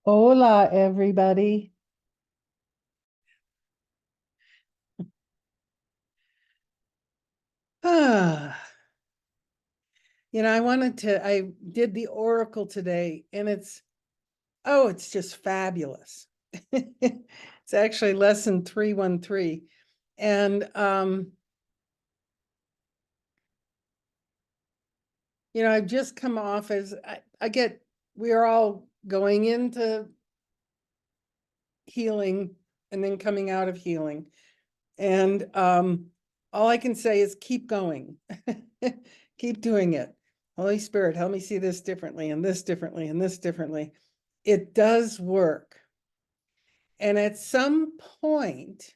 Hola, everybody. Ah, I did the Oracle today and it's just fabulous. It's actually lesson 313. And, I've just come off we are all going into healing and then coming out of healing. And, all I can say is keep going, keep doing it. Holy Spirit, help me see this differently and this differently and this differently. It does work. And at some point,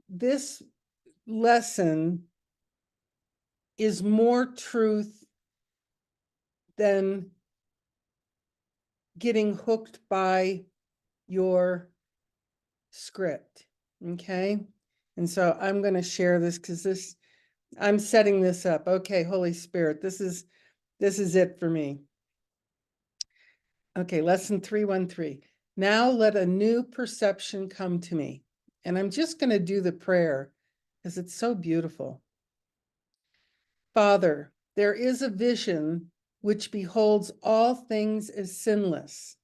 this lesson is more truth than getting hooked by your script. Okay. And so I'm going to share this because I'm setting this up. Okay, Holy Spirit, this is it for me. Okay, lesson 313. Now let a new perception come to me. And I'm just going to do the prayer because it's so beautiful. Father, there is a vision which beholds all things as sinless,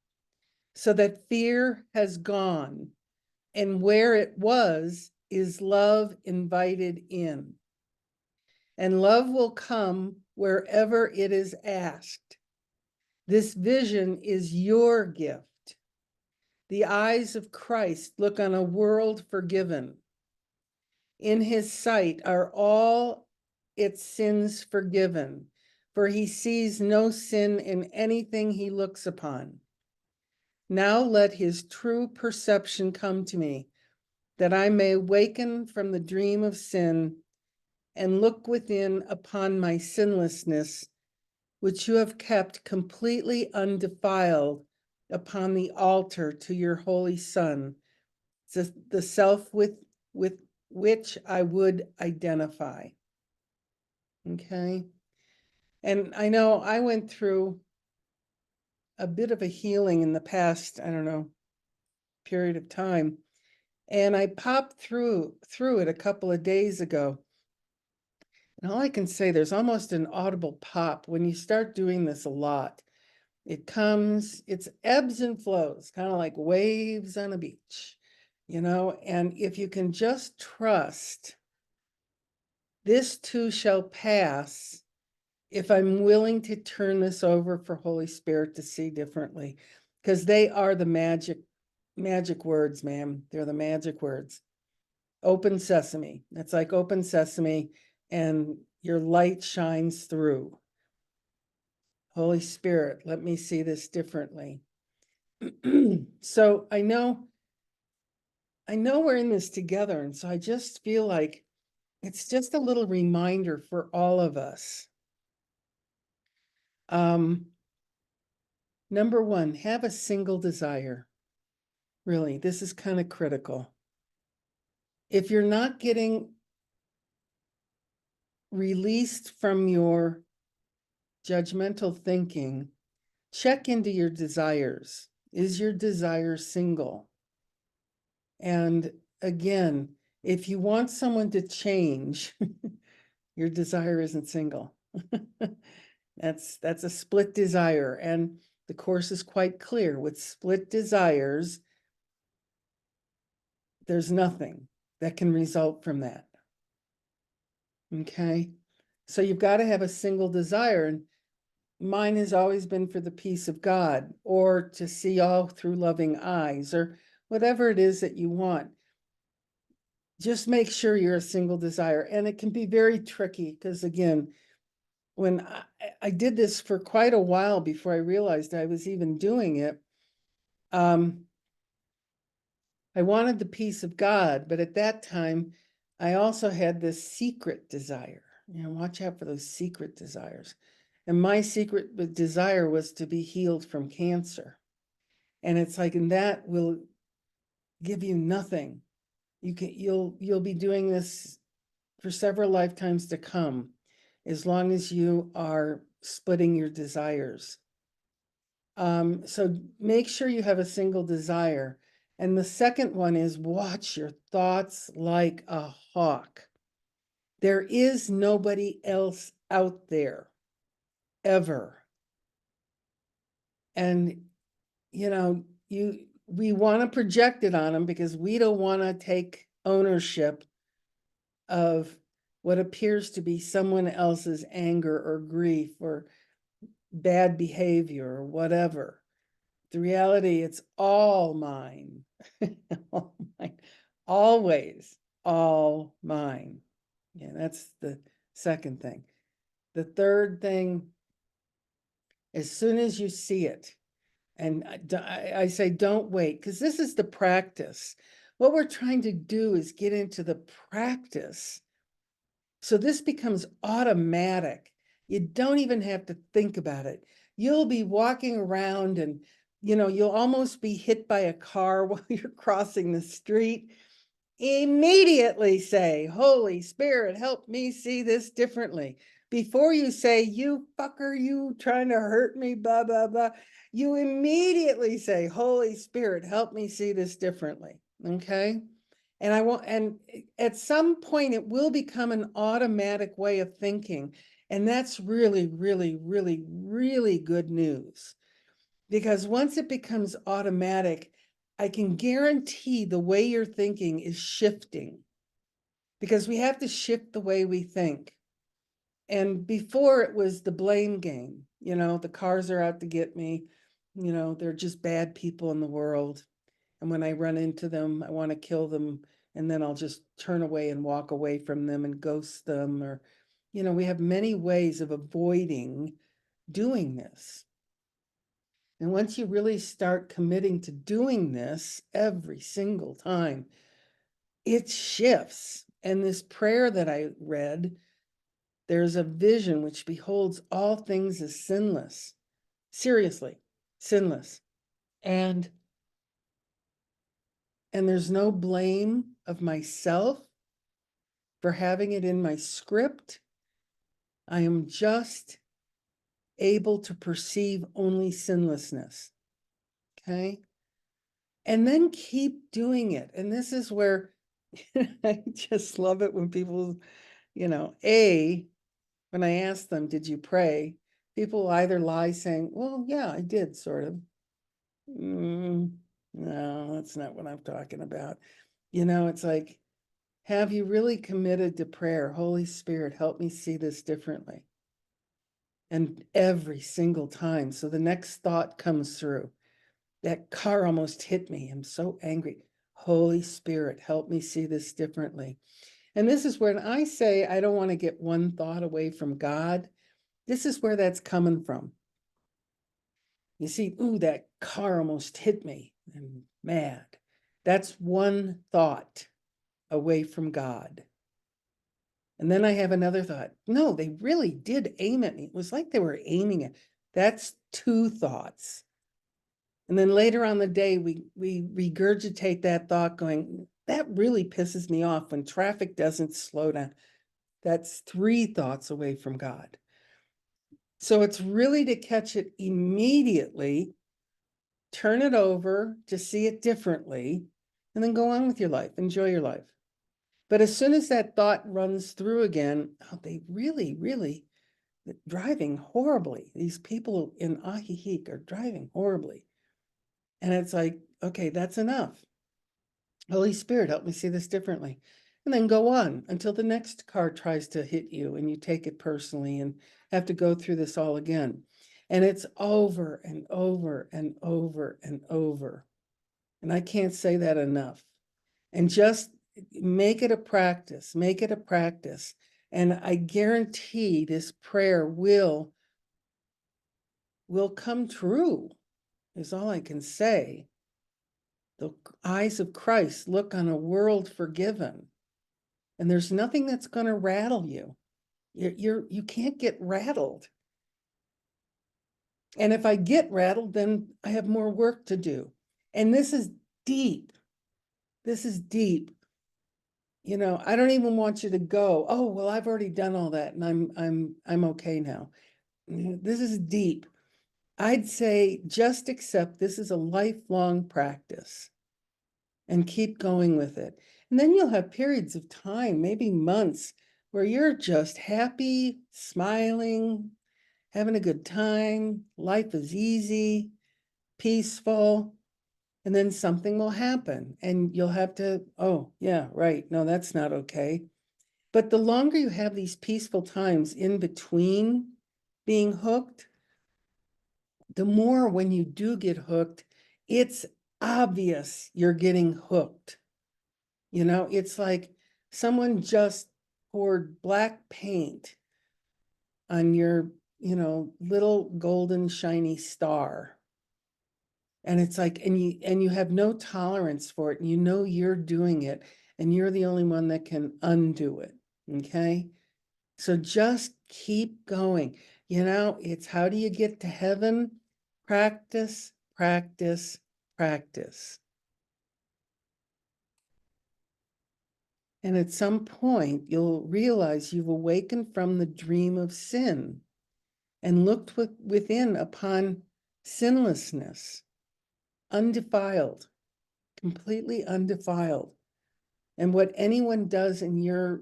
so that fear has gone, and where it was is love invited in. And love will come wherever it is asked. This vision is your gift. The eyes of Christ look on a world forgiven. In his sight are all its sins forgiven, for he sees no sin in anything he looks upon. Now let his true perception come to me, that I may waken from the dream of sin and look within upon my sinlessness, which you have kept completely undefiled upon the altar to your holy Son, the self with which I would identify. Okay. And I know I went through a bit of a healing in the past, I don't know, period of time. And I popped through it a couple of days ago. And all I can say, there's almost an audible pop when you start doing this a lot. It's ebbs and flows, kind of like waves on a beach, and if you can just trust, this too shall pass, if I'm willing to turn this over for Holy Spirit to see differently, because they are the magic words, ma'am. They're the magic words. Open sesame. It's like open sesame and your light shines through. Holy Spirit, let me see this differently. So I know we're in this together. And so I just feel like it's just a little reminder for all of us. Number one, have a single desire. Really, this is kind of critical. If you're not getting released from your judgmental thinking, check into your desires. Is your desire single? And again, if you want someone to change, your desire isn't single. That's a split desire. And the Course is quite clear. With split desires, there's nothing that can result from that. Okay? So you've got to have a single desire. And mine has always been for the peace of God, or to see all through loving eyes, or whatever it is that you want. Just make sure you're a single desire. And it can be very tricky because, again, when I did this for quite a while before I realized I was even doing it, I wanted the peace of God, but at that time, I also had this secret desire. Watch out for those secret desires. And my secret desire was to be healed from cancer. And it's like, and that will give you nothing. You'll be doing this for several lifetimes to come, as long as you are splitting your desires. So make sure you have a single desire. And the second one is watch your thoughts like a hawk. There is nobody else out there ever. And, we want to project it on them because we don't want to take ownership of what appears to be someone else's anger or grief or bad behavior or whatever. The reality, it's all mine. All mine. Always all mine. Yeah, that's the second thing. The third thing, as soon as you see it, and I say don't wait, because this is the practice. What we're trying to do is get into the practice. So this becomes automatic. You don't even have to think about it. You'll be walking around and, you'll almost be hit by a car while you're crossing the street. Immediately say, Holy Spirit, help me see this differently. Before you say, you fucker, you trying to hurt me, blah, blah, blah. You immediately say, Holy Spirit, help me see this differently. Okay. And at some point it will become an automatic way of thinking. And that's really, really, really, really good news. Because once it becomes automatic, I can guarantee the way you're thinking is shifting. Because we have to shift the way we think. And before it was the blame game, the cars are out to get me, they're just bad people in the world. And when I run into them, I want to kill them. And then I'll just turn away and walk away from them and ghost them. Or, we have many ways of avoiding doing this. And once you really start committing to doing this every single time, it shifts. And this prayer that I read, there's a vision which beholds all things as sinless. Seriously, sinless. And there's no blame of myself for having it in my script. I am just able to perceive only sinlessness. Okay. And then keep doing it. And this is where I just love it when people, when I ask them, did you pray? People either lie saying, well, yeah, I did sort of. No, that's not what I'm talking about. It's like, have you really committed to prayer? Holy Spirit, help me see this differently. And every single time. So the next thought comes through. That car almost hit me. I'm so angry. Holy Spirit, help me see this differently. And this is when I say I don't want to get one thought away from God. This is where that's coming from. You see, ooh, that car almost hit me. I'm mad. That's one thought away from God. And then I have another thought. No, they really did aim at me. It was like they were aiming at. That's two thoughts. And then later on the day, we regurgitate that thought going, that really pisses me off when traffic doesn't slow down. That's three thoughts away from God. So it's really to catch it immediately, turn it over to see it differently, and then go on with your life, enjoy your life. But as soon as that thought runs through again, oh, they really, really driving horribly. These people in Ajijic are driving horribly. And it's like, okay, that's enough. Holy Spirit, help me see this differently. And then go on until the next car tries to hit you and you take it personally and have to go through this all again. And it's over and over and over and over. And I can't say that enough. And just make it a practice, make it a practice. And I guarantee this prayer will come true, is all I can say. The eyes of Christ look on a world forgiven. And there's nothing that's going to rattle you. You can't get rattled. And if I get rattled, then I have more work to do. And this is deep. This is deep. I don't even want you to go, oh, well, I've already done all that and I'm okay now. This is deep. I'd say just accept this is a lifelong practice and keep going with it. And then you'll have periods of time, maybe months, where you're just happy, smiling, having a good time. Life is easy, peaceful. And then something will happen and you'll have to, oh, yeah, right. No, that's not okay. But the longer you have these peaceful times in between being hooked, the more when you do get hooked, it's obvious you're getting hooked. You know, it's like someone just poured black paint on your, little golden shiny star. And it's like, and you have no tolerance for it, and you know you're doing it, and you're the only one that can undo it. Okay. So just keep going. It's how do you get to heaven? Practice, practice, practice. And at some point, you'll realize you've awakened from the dream of sin and looked within upon sinlessness, undefiled, completely undefiled. And what anyone does in your,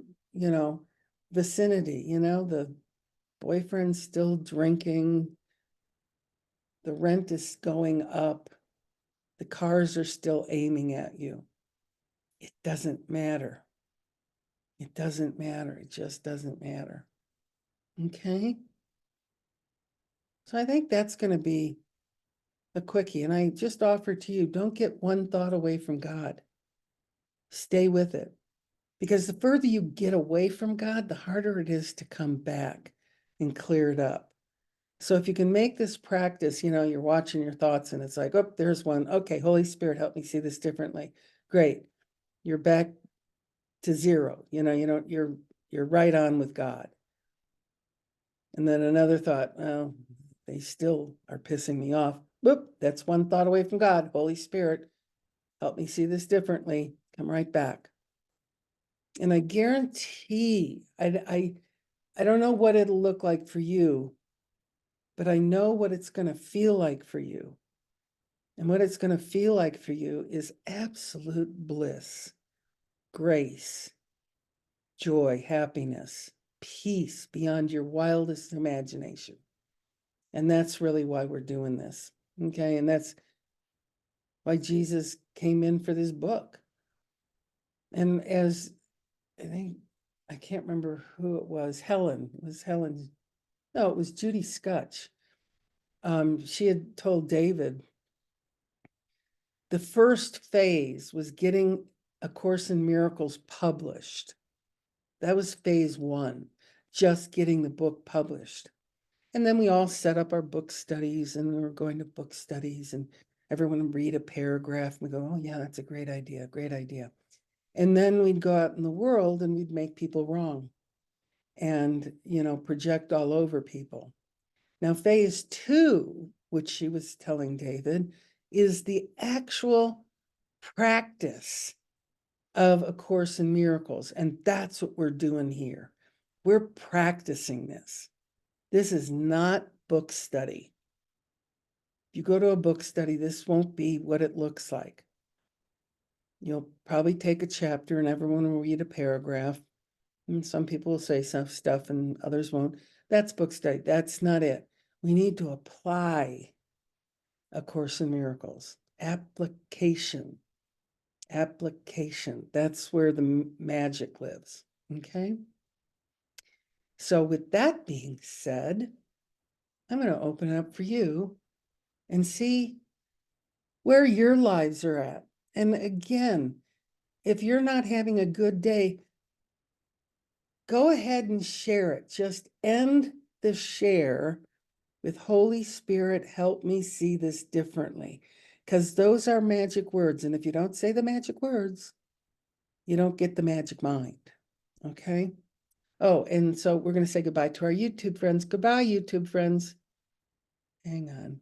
vicinity, the boyfriend's still drinking, the rent is going up, the cars are still aiming at you. It doesn't matter. It doesn't matter. It just doesn't matter. Okay. So I think that's going to be a quickie. And I just offer to you, don't get one thought away from God. Stay with it. Because the further you get away from God, the harder it is to come back and clear it up. So if you can make this practice, you're watching your thoughts and it's like, oh, there's one. Okay, Holy Spirit, help me see this differently. Great. You're back to zero. You're right on with God. And then another thought, well, they still are pissing me off. Whoop, that's one thought away from God. Holy Spirit, help me see this differently. Come right back. And I guarantee, I don't know what it'll look like for you, but I know what it's going to feel like for you. And what it's going to feel like for you is absolute bliss, grace, joy, happiness, peace beyond your wildest imagination. And that's really why we're doing this. Okay. And that's why Jesus came in for this book. And as I can't remember who it was, Helen. It was Helen. No, it was Judy Scutch. She had told David the first phase was getting A Course in Miracles published. That was phase one, just getting the book published. And then we all set up our book studies, and we were going to book studies, and everyone would read a paragraph and we go, oh yeah, that's a great idea, great idea. And then we'd go out in the world and we'd make people wrong and, project all over people. Now, phase two, which she was telling David, is the actual practice of A Course in Miracles. And that's what we're doing here. We're practicing this. This is not book study. If you go to a book study, this won't be what it looks like. You'll probably take a chapter and everyone will read a paragraph. And some people will say some stuff and others won't. That's book study. That's not it. We need to apply A Course in Miracles. Application. Application. That's where the magic lives. Okay? So with that being said, I'm going to open it up for you and see where your lives are at. And again, if you're not having a good day, go ahead and share it. Just end the share with Holy Spirit, help me see this differently. Because those are magic words. And if you don't say the magic words, you don't get the magic mind. Okay? Oh, and so we're going to say goodbye to our YouTube friends. Goodbye, YouTube friends. Hang on.